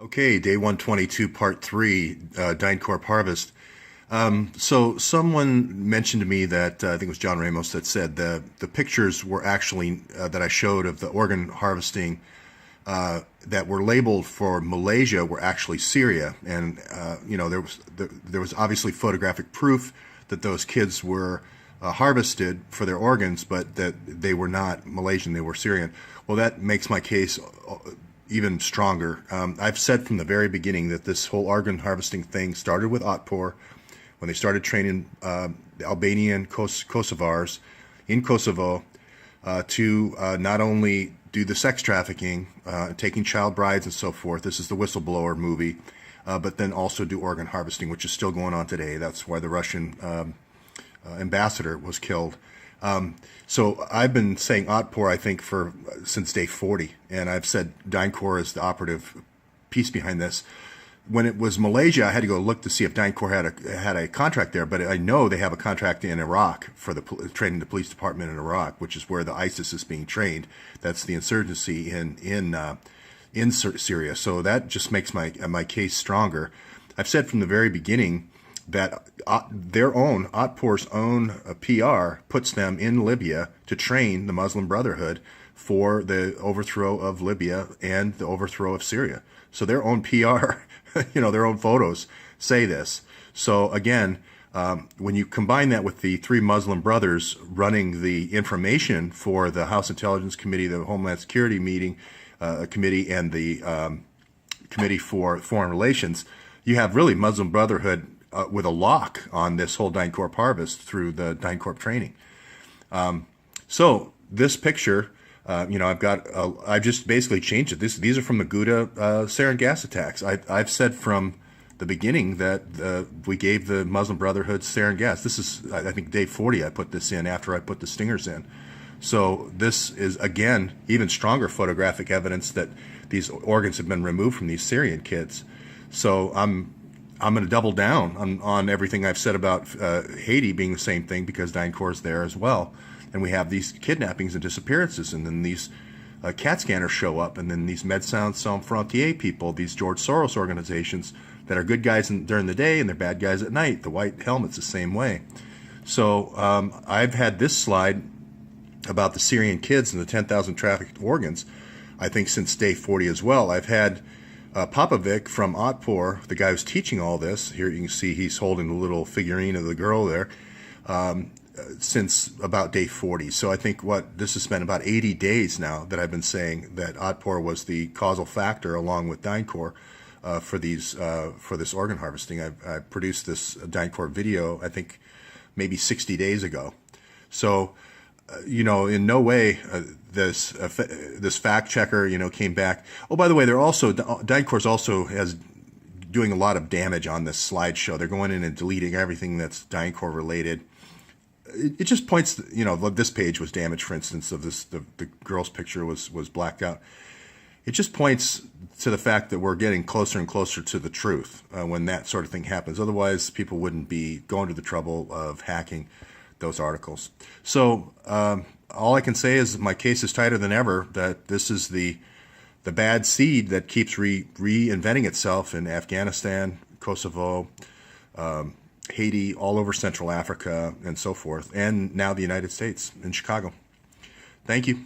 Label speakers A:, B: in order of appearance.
A: Okay, day 122, part 3, DynCorp harvest. So someone mentioned to me that, I think it was John Ramos that said the pictures were actually, that I showed of the organ harvesting that were labeled for Malaysia were actually Syria. And, there was obviously photographic proof that those kids were harvested for their organs, but that they were not Malaysian, they were Syrian. Well, that makes my case even stronger. I've said from the very beginning that this whole organ harvesting thing started with Otpor, when they started training the Albanian Kosovars in Kosovo to not only do the sex trafficking, taking child brides and so forth. This is the Whistleblower movie, but then also do organ harvesting, which is still going on today. That's why the Russian ambassador was killed. So I've been saying Otpor, I think, since day 40, and I've said DynCorp is the operative piece behind this. When it was Malaysia, I had to go look to see if DynCorp had a contract there, but I know they have a contract in Iraq for training the police department in Iraq, which is where the ISIS is being trained. That's the insurgency in Syria. So that just makes my case stronger. I've said from the very beginning that Otpor's own PR puts them in Libya to train the Muslim Brotherhood for the overthrow of Libya and the overthrow of Syria. So their own PR, their own photos say this. So again, when you combine that with the three Muslim brothers running the information for the House Intelligence Committee, the Homeland Security Committee, and the Committee for Foreign Relations, you have really Muslim Brotherhood with a lock on this whole DynCorp harvest through the DynCorp training. So this picture, I've just basically changed it. These are from the Ghouta sarin gas attacks. I've said from the beginning that we gave the Muslim Brotherhood sarin gas. This is, I think, day 40 I put this in after I put the stingers in. So this is, again, even stronger photographic evidence that these organs have been removed from these Syrian kids. So I'm going to double down on everything I've said about Haiti being the same thing, because DynCorp is there as well. And we have these kidnappings and disappearances, and then these CAT scanners show up, and then these Médecins Sans Frontières people, these George Soros organizations that are good guys during the day and they're bad guys at night. The white helmet's the same way. So I've had this slide about the Syrian kids and the 10,000 trafficked organs, I think, since day 40 as well. I've had Popovic from Otpor, the guy who's teaching all this, here you can see he's holding the little figurine of the girl there, since about day 40. So I think this has been about 80 days now that I've been saying that Otpor was the causal factor, along with DynCorp, for this organ harvesting. I produced this DynCorp video, I think, maybe 60 days ago. So, in no way this fact checker, came back. Oh, by the way, DynCorp also has doing a lot of damage on this slideshow. They're going in and deleting everything that's DynCorp related. It just points, this page was damaged, for instance, of the girl's picture was blacked out. It just points to the fact that we're getting closer and closer to the truth when that sort of thing happens. Otherwise, people wouldn't be going to the trouble of hacking those articles. So all I can say is my case is tighter than ever, that this is the bad seed that keeps reinventing itself in Afghanistan, Kosovo, Haiti, all over Central Africa, and so forth, and now the United States in Chicago. Thank you.